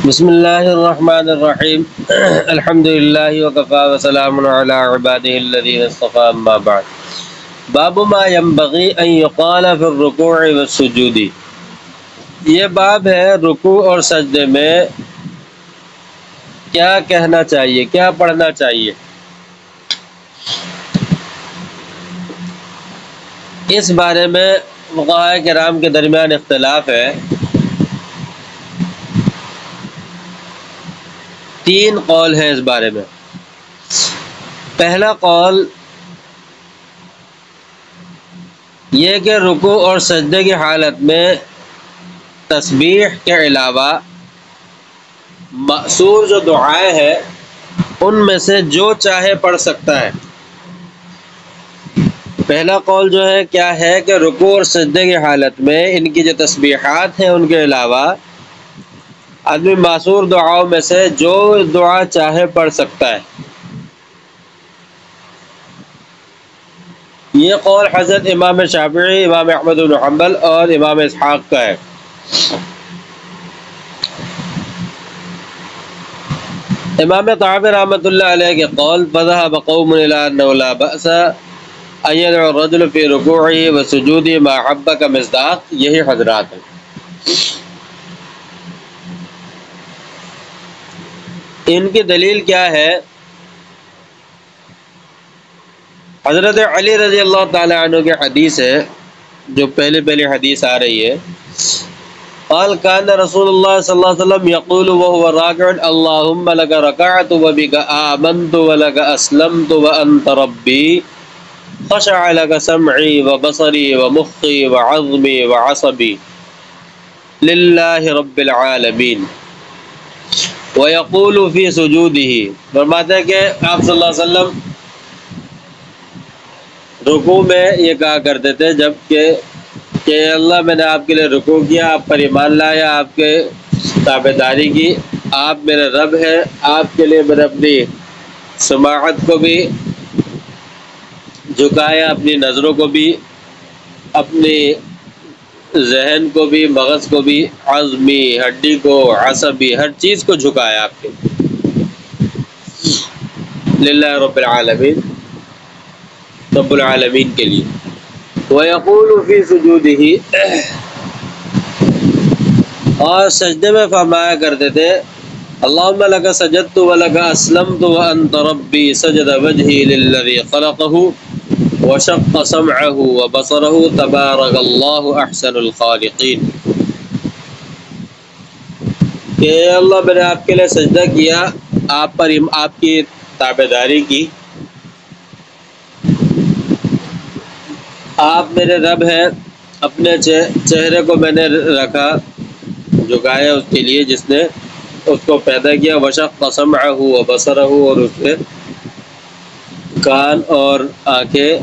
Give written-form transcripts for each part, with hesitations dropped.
بسم اللہ الرحمن الرحیم الحمد للہ وکفا وسلام علی عباده الذین اصطفى اما بعد باب ما ينبغي ان يقال في الرکوع والسجود۔ یہ باب ہے رکوع اور سجدے میں کیا کہنا چاہیے، کیا پڑھنا چاہیے۔ اس بارے میں فقہاء کرام کے درمیان اختلاف ہے۔ 3 قول ہیں اس بارے میں۔ پہلا قول یہ کہ رکوع اور سجدے کی حالت میں تسبیح کے علاوہ مأثور جو دعائیں ہیں ان میں سے جو چاہے پڑھ سکتا ہے۔ پہلا قول جو ہے کیا ہے کہ رکوع اور سجدے کی حالت میں ان کی جو تسبیحات ہیں ان کے علاوہ آدمی معصور دعاؤں میں سے جو دعا چاہے پڑھ سکتا ہے۔ یہ قول حضرت امام شافعی، امام احمد بن حنبل اور امام اسحاق کا ہے۔ امام طحاوی رحمۃ اللہ علیہ کے قول فذهب قوم الى انه لا بأس ان يدعو الرجل في ركوعه وسجوده ما حب کا مصداق یہی حضرات ہیں۔ ان کی دلیل کیا ہے؟ حضرت علی رضی اللہ تعالی عنہ کی حدیث ہے جو پہلی حدیث آ رہی ہے۔ قال كان رسول الله صلی اللہ علیہ وسلم يقول وهو راكع اللهم لك ركعت وبك آمنت ولك أسلمت وأنت ربي خشع لك سمعي وبصري ومخي وعظمي وعصبي لله رب العالمين وَيَقُولُ فِي سُجُودِهِ۔ فرماتے ہیں کہ آپ صلی اللہ علیہ وسلم رکوع میں یہ کہا کرتے تھے جب کہ اللہ میں نے آپ کے لیے رکوع کیا، آپ پر ایمان لایا، آپ کے تابعداری کی، آپ میرے رب ہیں، آپ کے لیے میں نے اپنی سماعت کو بھی جھکایا، اپنی نظروں کو بھی، اپنی ذہن کو بھی، مغز کو بھی، عظمی ہڈی کو، عصبی ہر چیز کو جھکایا آپ کے للہ رب العالمین، رب العالمین کے لیے۔ وَيَقُولُ فِي سُجُودِهِ، اور سجدے میں فرمایا کرتے تھے اللہم لک سجدت ولک اسلمت وانت ربی سجد وجہی للذی خلقہ وشق سمعہ وبصرہ تبارک اللہ احسن الخالقین، کہ اللہ میں نے آپ کے لیے سجدہ کیا، آپ پر آپ کی تابعداری کی، آپ میرے رب ہیں، اپنے چہرے کو میں نے رکھا، جھکایا اس کے لیے جس نے اس کو پیدا کیا، وشق سمعہ وبصرہ، اور اس کے کان اور آنکھیں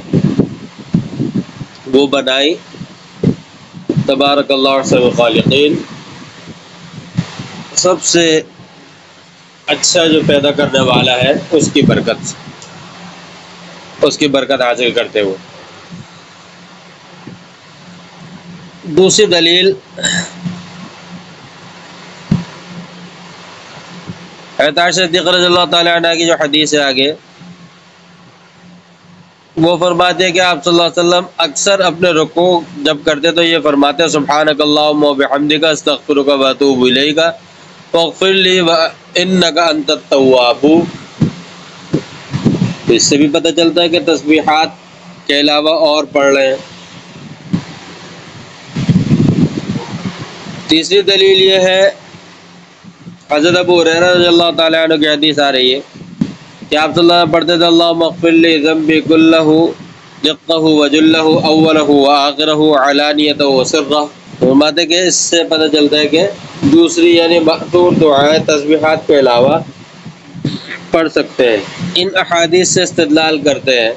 وہ بنائی، تبارک اللہ احسن الخالقین، سب سے اچھا جو پیدا کرنے والا ہے اس کی برکت حاصل کرتے ہوئے۔ دوسری دلیل حضرت عائشہ صدیقہ رضی اللہ تعالی عنہ کی جو حدیث ہے آگے، وہ فرماتے ہیں کہ آپ صلی اللہ علیہ وسلم اکثر اپنے رکوع جب کرتے تو یہ فرماتے سبحانک اللہم وبحمدک استغفرک واتوب الیک واغفر لی انک انت التواب۔ اس سے بھی پتہ چلتا ہے کہ تسبیحات کے علاوہ اور پڑھ رہے ہیں۔ تیسری دلیل یہ ہے حضرت ابو ہریرہ رضی اللہ تعالی عنہ کی حدیث آ رہی ہے کہ آپ صلی اللہ علیہ وسلم پڑھتے تھے اللہم اغفر لی ذنبی کلہ دقہ وجلہ اولہ وآخرہ علانیتہ وسرہ۔ فرماتے کہ اس سے پتہ چلتا ہے کہ دوسری یعنی مأثور دعائیں تسبیحات کے علاوہ پڑھ سکتے ہیں۔ ان احادیث سے استدلال کرتے ہیں،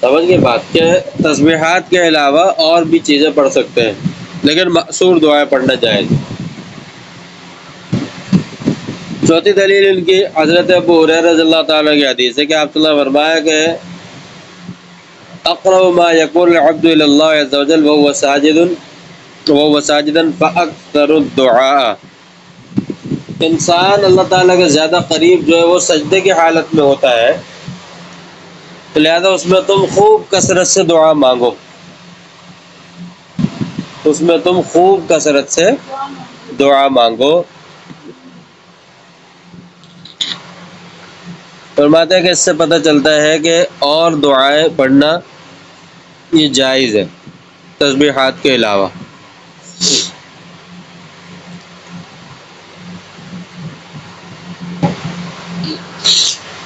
سمجھ گئے بات، کہ تسبیحات کے علاوہ اور بھی چیزیں پڑھ سکتے ہیں لیکن مأثور دعائیں پڑھنا جائز۔ چوتھی دلیل ان کی حضرت ابو ہریرہ رضی اللہ تعالیٰ کی حدیث ہے کہ آپ صلی اللہ علیہ وسلم فرمایا کہ اقرب ما یکون العبد الی اللہ عز وجل وهو ساجدا فاکثر الدعاء، انسان اللہ تعالیٰ کے زیادہ قریب جو ہے وہ سجدے کی حالت میں ہوتا ہے، تو لہذا اس میں تم خوب کثرت سے دعا مانگو، اس میں تم خوب کثرت سے دعا مانگو۔ فرماتے ہیں کہ اس سے پتہ چلتا ہے کہ اور دعائیں پڑھنا یہ جائز ہے تسبیحات کے علاوہ۔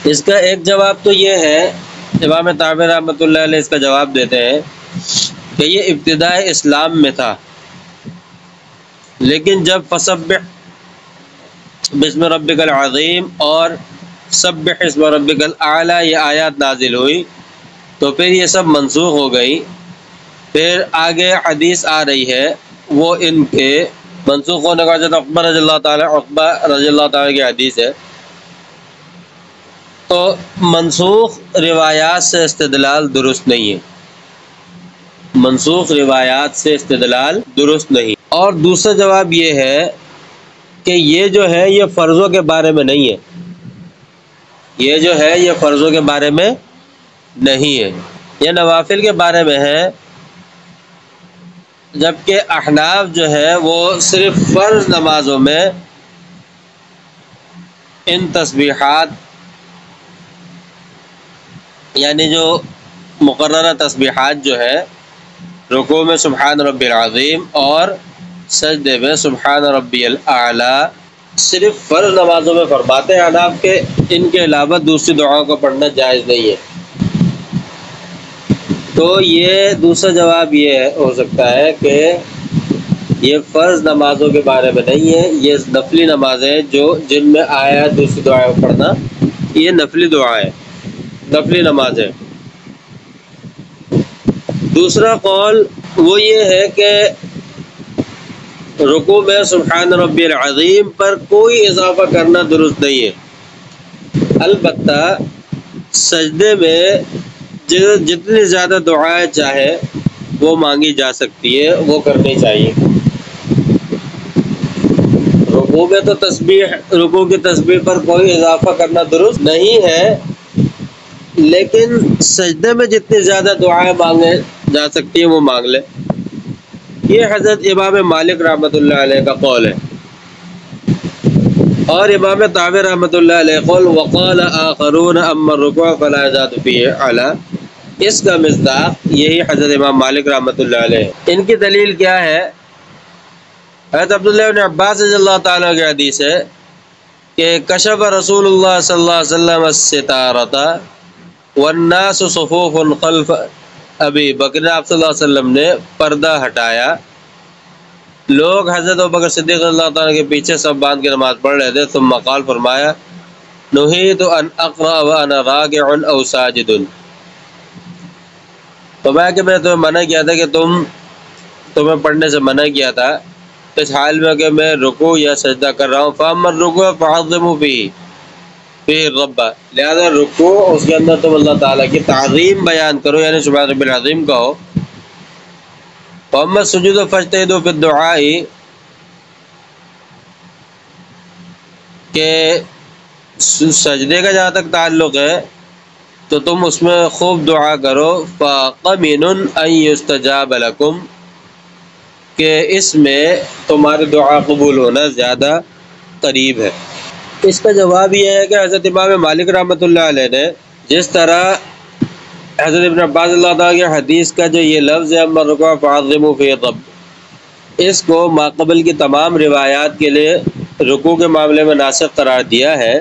اس کا ایک جواب تو یہ ہے، امام طحاوی رحمۃ اللہ علیہ اس کا جواب دیتے ہیں کہ یہ ابتدائے اسلام میں تھا، لیکن جب فسبح بسم ربک العظیم اور سبح اسم ربک الاعلی یہ آیات نازل ہوئی تو پھر یہ سب منسوخ ہو گئی۔ پھر آگے حدیث آ رہی ہے، وہ ان کے منسوخ ہونے کا وجہ عقبہ رضی اللہ تعالیٰ کی حدیث ہے۔ تو منسوخ روایات سے استدلال درست نہیں ہے، منسوخ روایات سے استدلال درست نہیں۔ اور دوسرا جواب یہ ہے کہ یہ جو ہے یہ فرضوں کے بارے میں نہیں ہے، یہ جو ہے یہ فرضوں کے بارے میں نہیں ہے، یہ نوافل کے بارے میں ہے، جبکہ احناف جو ہے وہ صرف فرض نمازوں میں ان تسبیحات یعنی جو مقررہ تسبیحات جو ہے رکوع میں سبحان ربی العظیم اور سجدے میں سبحان ربی الاعلی صرف فرض نمازوں میں فرماتے ہیں احناف کے، ان کے علاوہ دوسری دعاؤں کو پڑھنا جائز نہیں ہے۔ تو یہ دوسرا جواب یہ ہو سکتا ہے کہ یہ فرض نمازوں کے بارے میں نہیں ہے، یہ نفلی نمازیں جو جن میں آیا دوسری دعائیں پڑھنا، یہ نفلی دعائیں نفلی نمازیں۔ دوسرا قول وہ یہ ہے کہ رکوع میں سبحان ربی العظیم پر کوئی اضافہ کرنا درست نہیں ہے، البتہ سجدے میں جتنی زیادہ دعائیں چاہے وہ مانگی جا سکتی ہے، وہ کرنی چاہیے۔ رکوع میں تو رکوع کی تسبیح پر کوئی اضافہ کرنا درست نہیں ہے، لیکن سجدے میں جتنی زیادہ دعائیں مانگے جا سکتی ہیں وہ مانگ لے۔ یہ حضرت امام مالک رحمۃ اللہ علیہ کا قول ہے، اور امام طحاوی رحمۃ اللہ علیہ قول وقال آخرون اما الرکوع فلا يزاد فيه اعلی، اس کا مصداق یہی حضرت امام مالک رحمۃ اللہ علیہ۔ ان کی دلیل کیا ہے؟ حضرت عبداللہ بن عباس رضی اللہ تعالیٰ کی حدیث ہے کہ کشف رسول اللہ صلی اللہ علیہ وسلم الستارۃ والناس صفوف خلف ابی بکر، آپ صلی اللہ علیہ وسلم نے پردہ ہٹایا، لوگ حضرت ابوبکر صدیق رضی اللہ تعالیٰ کے پیچھے سب باندھ کے نماز پڑھ رہے تھے، ثم قال فرمایا نہیت ان اقرأ وانا راکع او ساجد، فرمایا کہ میں نے تمہیں منع کیا تھا کہ تمہیں پڑھنے سے منع کیا تھا اس حال میں کہ میں رکوع یا سجدہ کر رہا ہوں، فاما الرکوع فعظموا فیہ الرب، لہذا رکوع اس کے اندر تم اللہ تعالیٰ کی تعظیم بیان کرو، یعنی سبحان ربی العظیم کہو۔ فاما السجود فاجتہدوا فی الدعاء، کہ سجدے کا جہاں تک تعلق ہے تو تم اس میں خوب دعا کرو، فَقَمِنٌ أَن يُسْتَجَابَ لَكُمْ، کہ اس میں تمہاری دعا قبول ہونا زیادہ قریب ہے۔ اس کا جواب یہ ہے کہ حضرت امام مالک رحمۃ اللہ علیہ نے جس طرح حضرت ابن عباس اللہ تعالیٰ کی حدیث کا جو یہ لفظ ہے اما الرکوع فعظموا فیہ الرب، اس کو ماقبل کی تمام روایات کے لیے رکوع کے معاملے میں ناسخ قرار دیا ہے،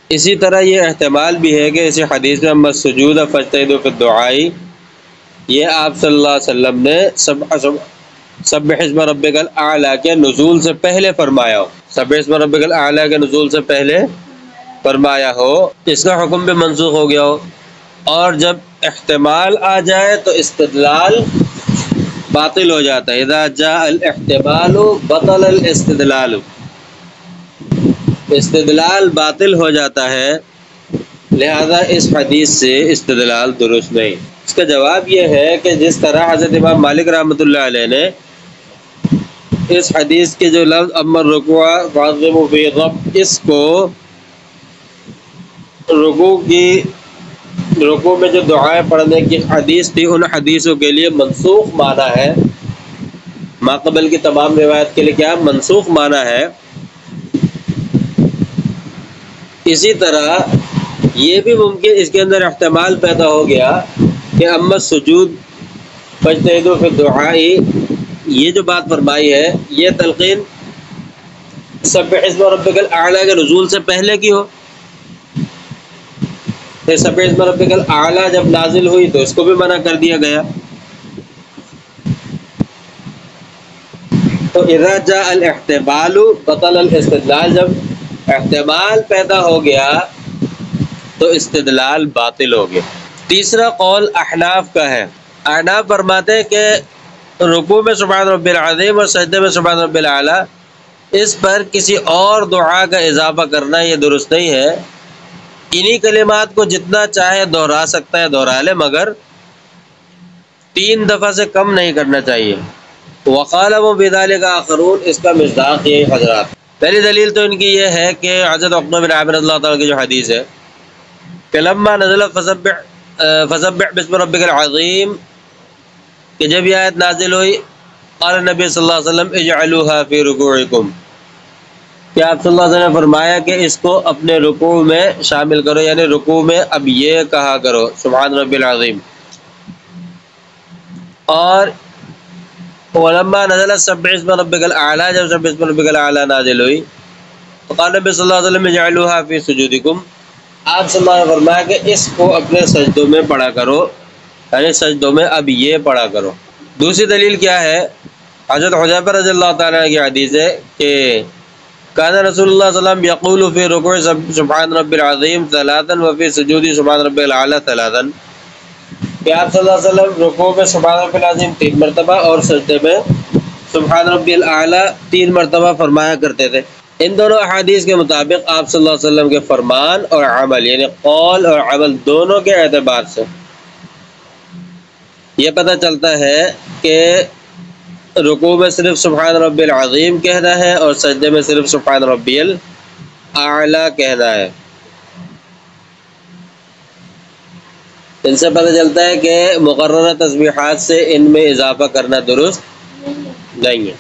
اسی طرح یہ احتمال بھی ہے کہ اسی حدیث میں اما السجود فاجتہدوا فی الدعاء یہ آپ صلی اللہ علیہ وسلم نے سبح اسم ربک الاعلی کے نزول سے پہلے فرمایا ہو، سبح اسم ربک الاعلی کے نزول سے پہلے فرمایا ہو، اس کا حکم بھی منسوخ ہو گیا ہو، اور جب احتمال آ جائے تو استدلال باطل ہو جاتا ہے، اذا جاء الاحتمال بطل الاستدلال، استدلال باطل ہو جاتا ہے، لہذا اس حدیث سے استدلال درست نہیں۔ اس کا جواب یہ ہے کہ جس طرح حضرت امام مالک رحمۃ اللہ علیہ نے اس حدیث کے جو لفظ اما الرکوع فعظموا فی الرب، اس کو رکوع میں جو دعائیں پڑھنے کی حدیث تھی ان حدیثوں کے لیے منسوخ معنی ہے، ما قبل کی تمام روایت کے لیے کیا منسوخ معنی ہے۔ اسی طرح یہ بھی ممکن اس کے اندر احتمال پیدا ہو گیا کہ اما السجود فاجتہدوا فی الدعاء، یہ جو بات فرمائی ہے یہ تلقین سبح اسم ربک الاعلی کے نزول سے پہلے کی ہو، سبح اسم ربک الاعلی جب نازل ہوئی تو اس کو بھی منع کر دیا گیا۔ تو اذا جاء الاحتمال بطل الاستدلال، جب احتمال پیدا ہو گیا تو استدلال باطل ہو گیا۔ تیسرا قول احناف کا ہے، احناف فرماتے ہیں کہ رکوع میں سبحان رب العظیم اور سجدے میں سبحان رب الاعلی، اس پر کسی اور دعا کا اضافہ کرنا یہ درست نہیں ہے، انہی کلمات کو جتنا چاہے دہرا سکتا ہے دہرا لے، مگر 3 دفعہ سے کم نہیں کرنا چاہیے۔ وقال بذلک آخرون، اس کا مصداق یہ حضرات، پہلی دلیل تو ان کی یہ ہے کہ حضرت عقبہ بن عامر رضی اللہ تعالیٰ کی جو حدیث ہے کہ لما نزل فسبح بسم ربک العظیم، کہ جب یہ آیت نازل ہوئی قال نبی صلی اللہ علیہ وسلم اجعلوها فی رکوعکم، کہ آپ صلی اللہ علیہ وسلم نے فرمایا کہ اس کو اپنے رکوع میں شامل کرو، یعنی رکوع میں اب یہ کہا کرو سبحان رب العظیم۔ اور ولما نزل سبح اسم ربک الاعلی، جب سبح اسم ربک الاعلی نازل ہوئی تو قال نبی صلی اللہ علیہ وسلم اجعلوها فی سجودکم، آپ صلی اللہ علیہ وسلم نے فرمایا کہ اس کو اپنے سجدوں میں پڑھا کرو، یعنی سجدوں میں اب یہ پڑھا کرو۔ دوسری دلیل کیا ہے؟ حضرت حذیفہ رضی اللہ تعالیٰ عنہ کی حدیث ہے کہ کان رسول اللہ صلی اللہ علیہ وسلم یقول فی رکوع سبحان رب العظیم 3 وفی سجود سبحان رب الاعلی 3، کہ آپ صلی اللہ علیہ وسلم رکوع میں سبحان رب العظیم 3 مرتبہ اور سجدے میں سبحان رب الاعلی 3 مرتبہ فرمایا کرتے تھے۔ ان دونوں احادیث کے مطابق آپ صلی اللہ علیہ وسلم کے فرمان اور عمل، یعنی قول اور عمل دونوں کے اعتبار سے یہ پتہ چلتا ہے کہ رکوع میں صرف سبحان رب العظیم کہنا ہے اور سجدے میں صرف سبحان ربی الاعلی کہنا ہے۔ ان سے پتہ چلتا ہے کہ مقررہ تسبیحات سے ان میں اضافہ کرنا درست نہیں ہے۔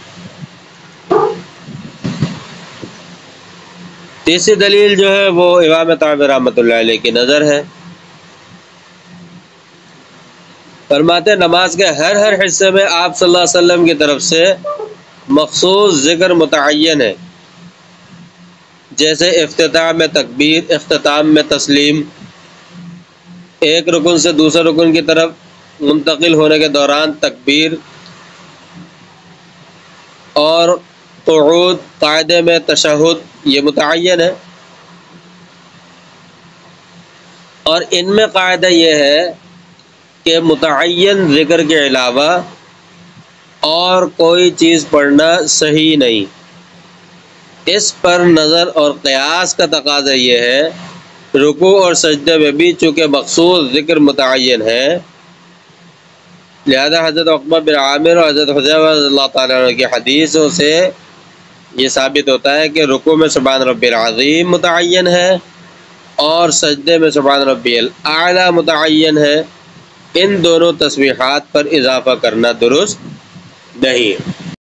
تیسری دلیل جو ہے وہ امام طحاوی رحمۃ اللہ علیہ کی نظر ہے، فرماتے نماز کے ہر حصے میں آپ صلی اللہ علیہ وسلم کی طرف سے مخصوص ذکر متعین ہے، جیسے افتتاح میں تکبیر، اختتام میں تسلیم، ایک رکن سے دوسرے رکن کی طرف منتقل ہونے کے دوران تکبیر، اور قعود قاعدے میں تشہد، یہ متعین ہے۔ اور ان میں قاعدہ یہ ہے کہ متعین ذکر کے علاوہ اور کوئی چیز پڑھنا صحیح نہیں۔ اس پر نظر اور قیاس کا تقاضا یہ ہے رکوع اور سجدے میں بھی چونکہ مخصوص ذکر متعین ہے، لہذا حضرت عقبہ بن عامر اور حضرت حذیفہ رضی اللہ تعالیٰ عنہ کی حدیثوں سے یہ ثابت ہوتا ہے کہ رکوع میں سبحان ربی العظیم متعین ہے اور سجدے میں سبحان ربی الاعلی متعین ہے، ان دونوں تسبیحات پر اضافہ کرنا درست نہیں۔